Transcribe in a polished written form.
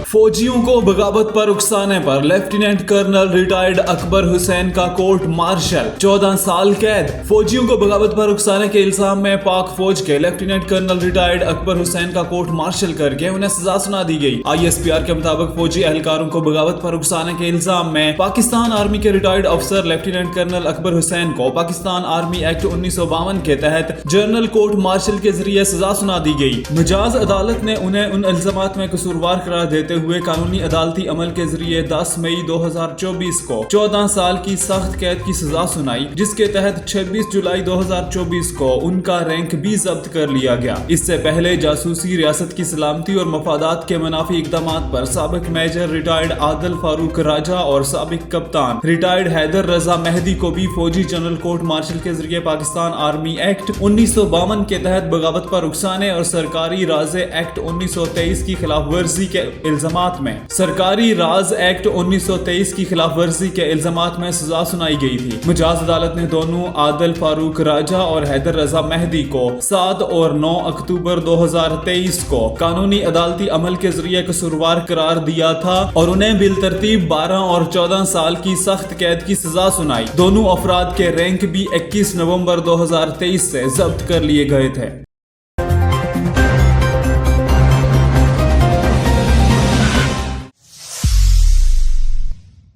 फौजियों को बगावत पर उकसाने पर lieutenant colonel retired Akbar Hussain का कोर्ट मार्शल, 14 साल कैद। फौजियों को बगावत पर उकसाने के इल्जाम में पाक फौज के lieutenant colonel retired Akbar Hussain का कोर्ट मार्शल करके उन्हें सजा सुना दी गई। ISPR के मुताबिक फौजी एहलकारों को बगावत पर उकसाने के इल्जाम में पाकिस्तान आर्मी के रिटायर्ड अफसर लेफ्टिनेंट कर्नल अकबर हुसैन को पाकिस्तान आर्मी एक्ट 1952 के तहत जनरल कोर्ट मार्शल के जरिए सजा सुना दी गई। मिजाज अदालत ने उन्हें उन इल्जामात में कसूरवार करार देते हुए कानूनी अदालती अमल के जरिए 10 मई 2024 को 14 साल की सख्त कैद की सजा सुनाई, जिसके तहत 26 जुलाई 2024 को उनका रैंक भी जब्त कर लिया गया। इससे पहले जासूसी, रियासत की सलामती और मफादात के मुनाफी इकदामात पर साबिक मेजर रिटायर्ड आदिल फारूक राजा और साबिक कप्तान रिटायर्ड हैदर रजा मेहदी को भी फौजी जनरल कोर्ट मार्शल के जरिए पाकिस्तान आर्मी एक्ट 1952 के तहत बगावत पर उकसाने और सरकारी राज एक्ट 1923 की खिलाफ वर्जी के इल्जामात में सजा सुनाई गई थी। मिजाज अदालत ने दोनों आदिल फारूक राजा और हैदर रजा मेहदी को 7 और 9 अक्टूबर 2023 को कानूनी अदालती अमल के जरिए कसूरवार करार दिया था और उन्हें बिलतरतीब 12 और 14 साल की सख्त कैद की सजा सुनाई। दोनों अफराद के रैंक भी 21 नवंबर 2023 से जब्त कर लिए गए थे।